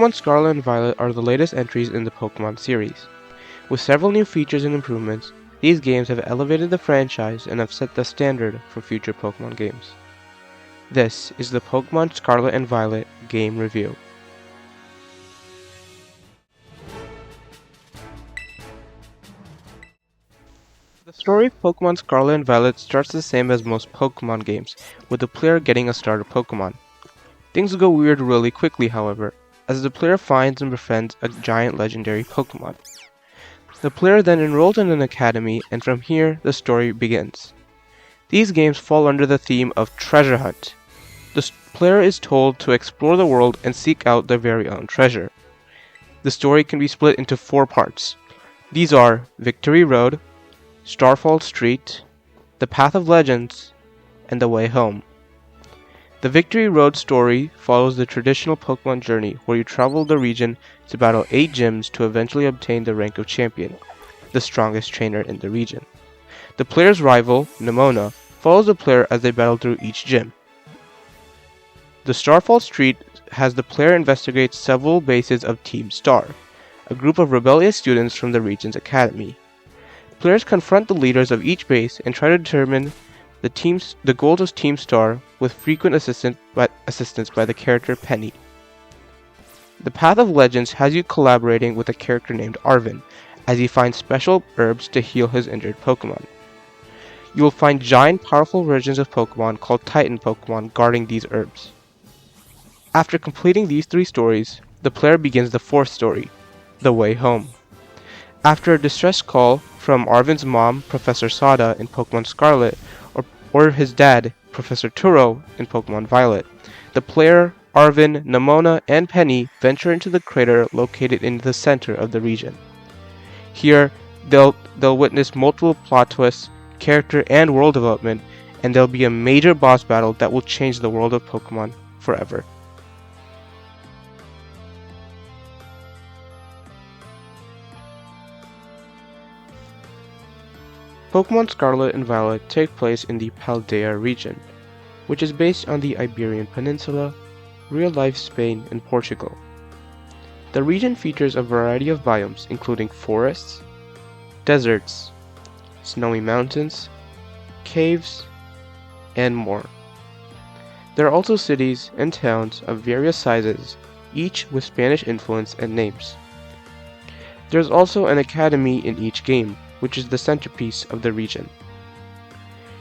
Pokemon Scarlet and Violet are the latest entries in the Pokemon series. With several new features and improvements, these games have elevated the franchise and have set the standard for future Pokemon games. This is the Pokemon Scarlet and Violet game review. The story of Pokemon Scarlet and Violet starts the same as most Pokemon games, with the player getting a starter Pokemon. Things go weird really quickly, however, as the player finds and befriends a giant legendary Pokemon. The player then enrolls in an academy, and from here, the story begins. These games fall under the theme of treasure hunt. The player is told to explore the world and seek out their very own treasure. The story can be split into 4 parts. These are Victory Road, Starfall Street, The Path of Legends, and The Way Home. The Victory Road story follows the traditional Pokemon journey where you travel the region to battle 8 gyms to eventually obtain the rank of champion, the strongest trainer in the region. The player's rival, Nemona, follows the player as they battle through each gym. The Starfall Street has the player investigate several bases of Team Star, a group of rebellious students from the region's academy. Players confront the leaders of each base and try to determine the goals of Team Star with frequent assistance by the character Penny. The Path of Legends has you collaborating with a character named Arvin, as he finds special herbs to heal his injured Pokemon. You will find giant powerful versions of Pokemon called Titan Pokemon guarding these herbs. After completing these 3 stories, the player begins the 4th story, The Way Home. After a distress call from Arvin's mom, Professor Sada, in Pokemon Scarlet, or his dad, Professor Turo, in Pokemon Violet, the player, Arvin, Nemona, and Penny venture into the crater located in the center of the region. Here, they'll witness multiple plot twists, character and world development, and there'll be a major boss battle that will change the world of Pokemon forever. Pokemon Scarlet and Violet take place in the Paldea region, which is based on the Iberian Peninsula, real-life Spain, and Portugal. The region features a variety of biomes including forests, deserts, snowy mountains, caves, and more. There are also cities and towns of various sizes, each with Spanish influence and names. There is also an academy in each game, which is the centerpiece of the region.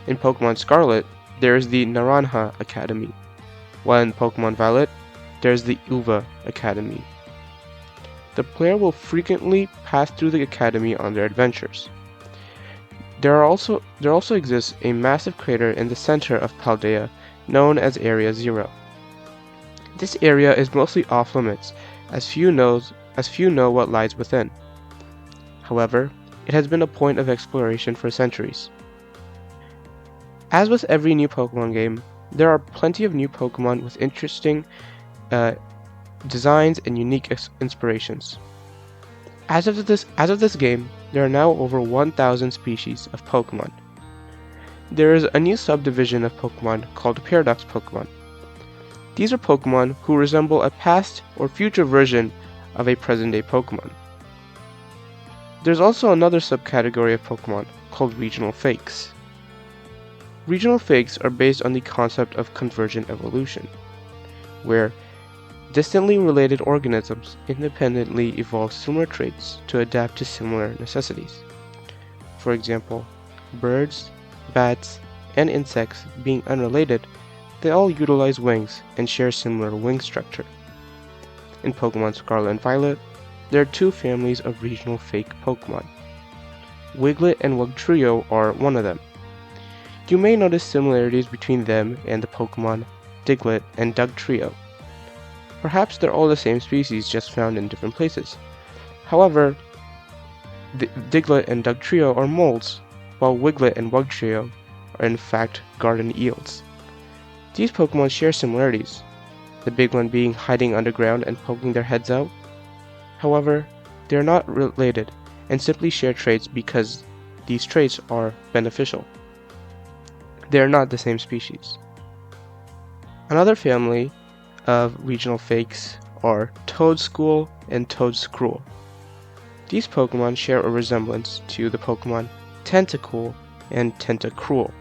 In Pokemon Scarlet, there is the Naranja Academy, while in Pokemon Violet, there is the Uva Academy. The player will frequently pass through the academy on their adventures. There also exists a massive crater in the center of Paldea known as Area 0. This area is mostly off limits, as few know what lies within. However, it has been a point of exploration for centuries. As with every new Pokemon game, there are plenty of new Pokemon with interesting designs and unique inspirations. As of this game, there are now over 1,000 species of Pokemon. There is a new subdivision of Pokemon called Paradox Pokemon. These are Pokemon who resemble a past or future version of a present-day Pokemon. There's also another subcategory of Pokemon called Regional Fakes. Regional Fakes are based on the concept of convergent evolution, where distantly related organisms independently evolve similar traits to adapt to similar necessities. For example, birds, bats, and insects being unrelated, they all utilize wings and share similar wing structure. In Pokemon Scarlet and Violet, there are 2 families of regional fake Pokemon. Wiglet and Wugtrio are one of them. You may notice similarities between them and the Pokemon Diglett and Dugtrio. Perhaps they're all the same species, just found in different places. However, Diglett and Dugtrio are moles, while Wiglet and Wugtrio are in fact garden eels. These Pokemon share similarities, the big one being hiding underground and poking their heads out. However, they are not related and simply share traits because these traits are beneficial. They are not the same species. Another family of regional fakes are Toedscool and Toedscruel. These Pokemon share a resemblance to the Pokemon Tentacool and Tentacruel.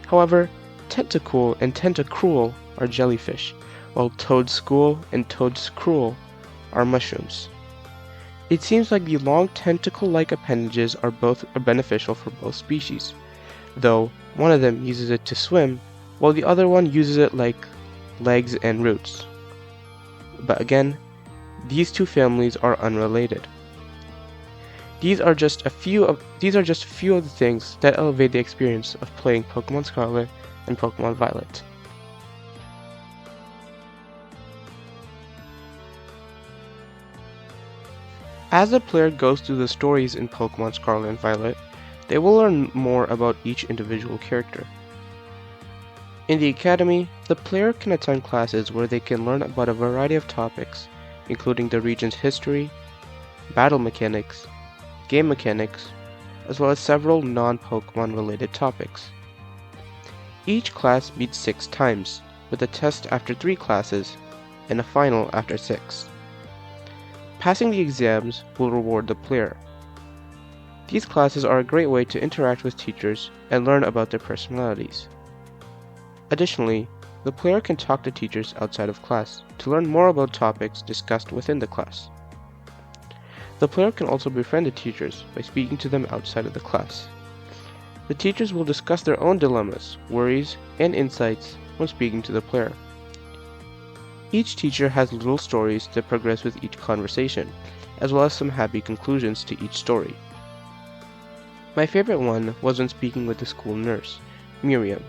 However, Tentacool and Tentacruel are jellyfish, while Toedscool and Toedscruel are mushrooms. It seems like the long tentacle-like appendages are beneficial for both species, though one of them uses it to swim, while the other one uses it like legs and roots. But again, these two families are unrelated. These are just a few of the things that elevate the experience of playing Pokemon Scarlet and Pokemon Violet. As the player goes through the stories in Pokemon Scarlet and Violet, they will learn more about each individual character. In the Academy, the player can attend classes where they can learn about a variety of topics, including the region's history, battle mechanics, game mechanics, as well as several non-Pokemon related topics. Each class meets 6 times, with a test after 3 classes and a final after 6. Passing the exams will reward the player. These classes are a great way to interact with teachers and learn about their personalities. Additionally, the player can talk to teachers outside of class to learn more about topics discussed within the class. The player can also befriend the teachers by speaking to them outside of the class. The teachers will discuss their own dilemmas, worries, and insights when speaking to the player. Each teacher has little stories that progress with each conversation, as well as some happy conclusions to each story. My favorite one was when speaking with the school nurse, Miriam.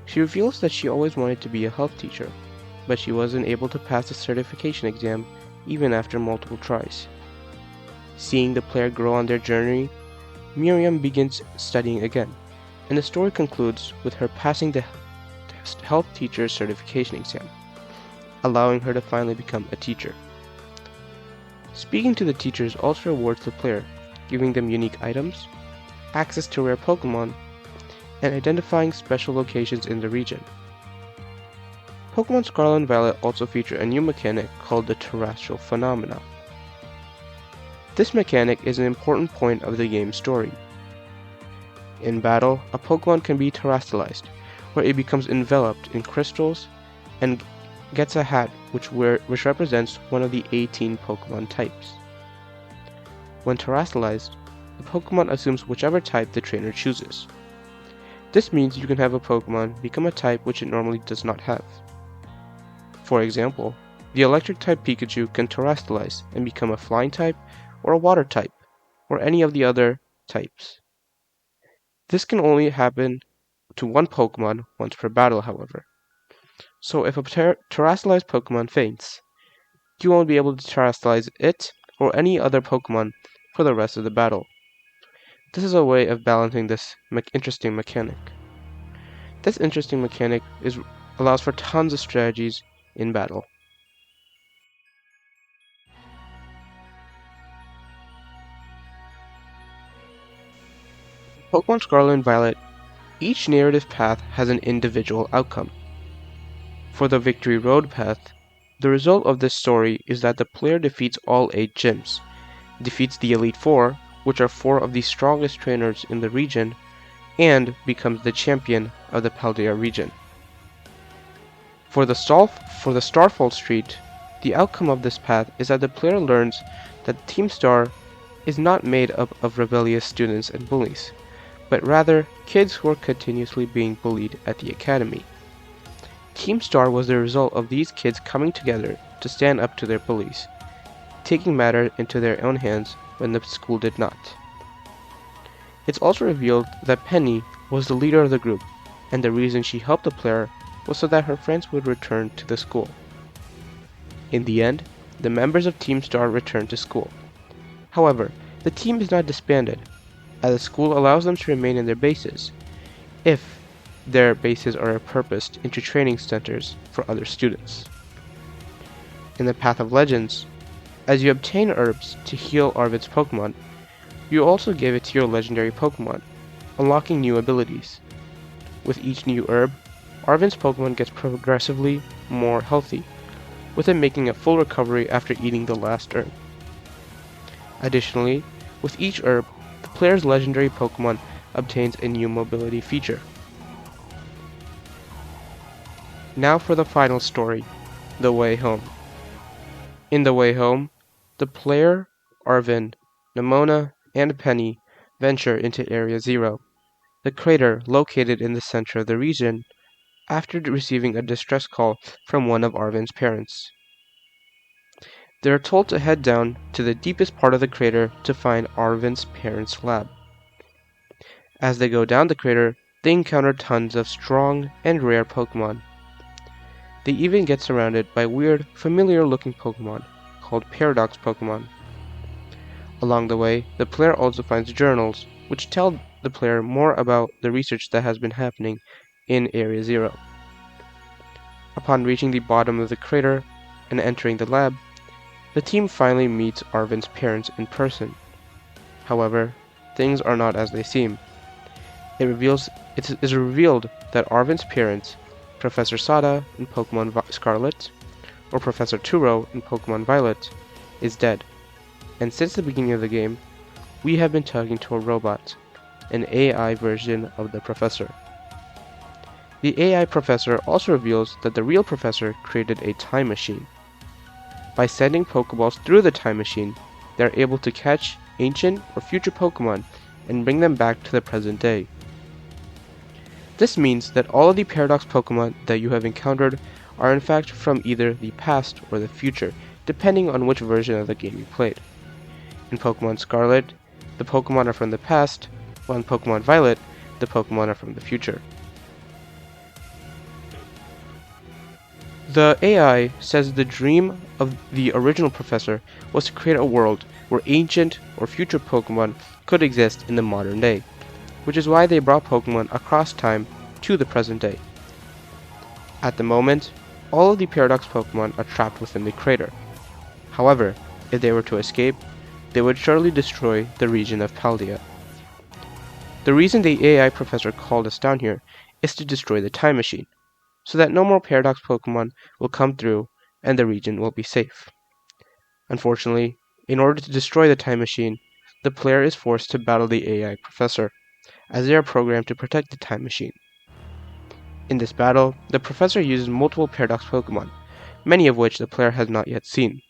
She reveals that she always wanted to be a health teacher, but she wasn't able to pass the certification exam even after multiple tries. Seeing the player grow on their journey, Miriam begins studying again, and the story concludes with her passing the health teacher certification exam, allowing her to finally become a teacher. Speaking to the teachers also rewards the player, giving them unique items, access to rare Pokemon, and identifying special locations in the region. Pokemon Scarlet and Violet also feature a new mechanic called the Terrestrial Phenomena. This mechanic is an important point of the game's story. In battle, a Pokemon can be terrestrialized, where it becomes enveloped in crystals and gets a hat which represents one of the 18 Pokemon types. When terrestrialized, the Pokemon assumes whichever type the trainer chooses. This means you can have a Pokemon become a type which it normally does not have. For example, the electric type Pikachu can terrestrialize and become a flying type or a water type, or any of the other types. This can only happen to one Pokemon once per battle, however. So if a terrestrialized Pokemon faints, you won't be able to terrestrialize it or any other Pokemon for the rest of the battle. This is a way of balancing this interesting mechanic. This interesting mechanic allows for tons of strategies in battle. In Pokemon Scarlet and Violet, each narrative path has an individual outcome. For the Victory Road path, the result of this story is that the player defeats all 8 gyms, defeats the Elite Four, which are 4 of the strongest trainers in the region, and becomes the champion of the Paldea region. For the Starfall Street, the outcome of this path is that the player learns that Team Star is not made up of rebellious students and bullies, but rather kids who are continuously being bullied at the academy. Team Star was the result of these kids coming together to stand up to their bullies, taking matters into their own hands when the school did not. It's also revealed that Penny was the leader of the group, and the reason she helped the player was so that her friends would return to the school. In the end, the members of Team Star return to school. However, the team is not disbanded, as the school allows them to remain in their bases, if their bases are repurposed into training centers for other students. In the Path of Legends, as you obtain herbs to heal Arvid's Pokemon, you also give it to your legendary Pokemon, unlocking new abilities. With each new herb, Arvid's Pokemon gets progressively more healthy, with him making a full recovery after eating the last herb. Additionally, with each herb, the player's legendary Pokemon obtains a new mobility feature. Now for the final story, The Way Home. In The Way Home, the player, Arvin, Nimona, and Penny venture into Area Zero, the crater located in the center of the region, after receiving a distress call from one of Arvin's parents. They are told to head down to the deepest part of the crater to find Arvin's parents' lab. As they go down the crater, they encounter tons of strong and rare Pokemon. They even get surrounded by weird, familiar-looking Pokemon called Paradox Pokemon. Along the way, the player also finds journals, which tell the player more about the research that has been happening in Area Zero. Upon reaching the bottom of the crater and entering the lab, the team finally meets Arvin's parents in person. However, things are not as they seem. It is revealed that Arvin's parents, Professor Sada in Pokemon Scarlet, or Professor Turo in Pokemon Violet, is dead. And since the beginning of the game, we have been talking to a robot, an AI version of the professor. The AI professor also reveals that the real professor created a time machine. By sending Pokeballs through the time machine, they are able to catch ancient or future Pokemon and bring them back to the present day. This means that all of the Paradox Pokemon that you have encountered are in fact from either the past or the future, depending on which version of the game you played. In Pokemon Scarlet, the Pokemon are from the past, while in Pokemon Violet, the Pokemon are from the future. The AI says the dream of the original professor was to create a world where ancient or future Pokemon could exist in the modern day, which is why they brought Pokemon across time to the present day. At the moment, all of the Paradox Pokemon are trapped within the crater. However, if they were to escape, they would surely destroy the region of Paldea. The reason the AI professor called us down here is to destroy the time machine, so that no more Paradox Pokemon will come through and the region will be safe. Unfortunately, in order to destroy the time machine, the player is forced to battle the AI professor, as they are programmed to protect the time machine. In this battle, the professor uses multiple Paradox Pokemon, many of which the player has not yet seen.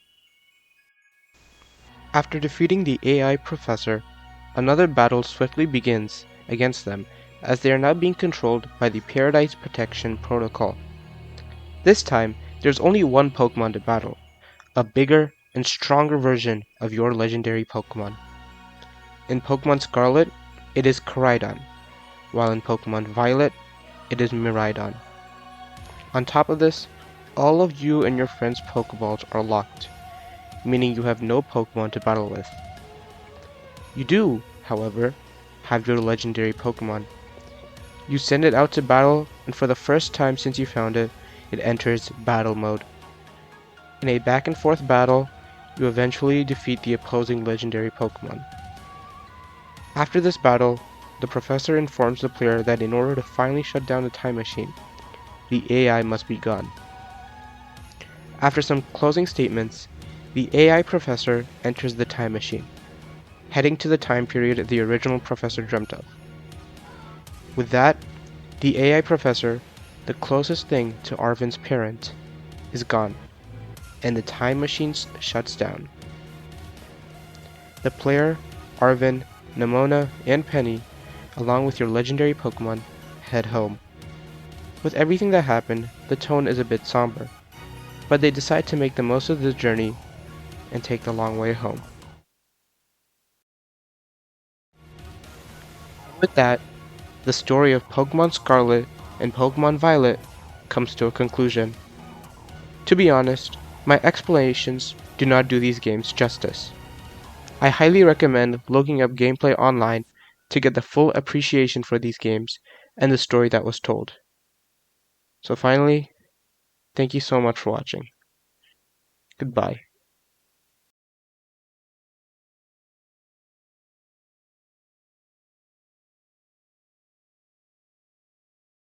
After defeating the AI professor, another battle swiftly begins against them, as they are now being controlled by the Paradise Protection Protocol. This time, there's only one Pokemon to battle, a bigger and stronger version of your legendary Pokemon. In Pokemon Scarlet, it is Koraidon, while in Pokemon Violet, it is Miraidon. On top of this, all of you and your friends' Pokeballs are locked, meaning you have no Pokemon to battle with. You do, however, have your legendary Pokemon. You send it out to battle, and for the first time since you found it, it enters battle mode. In a back and forth battle, you eventually defeat the opposing legendary Pokemon. After this battle, the professor informs the player that in order to finally shut down the time machine, the AI must be gone. After some closing statements, the AI professor enters the time machine, heading to the time period the original professor dreamt of. With that, the AI professor, the closest thing to Arvin's parent, is gone, and the time machine shuts down. The player, Arvin, Nimona, and Penny, along with your legendary Pokemon, head home. With everything that happened, the tone is a bit somber, but they decide to make the most of the journey and take the long way home. With that, the story of Pokemon Scarlet and Pokemon Violet comes to a conclusion. To be honest, my explanations do not do these games justice. I highly recommend looking up gameplay online to get the full appreciation for these games and the story that was told. So finally, thank you so much for watching. Goodbye.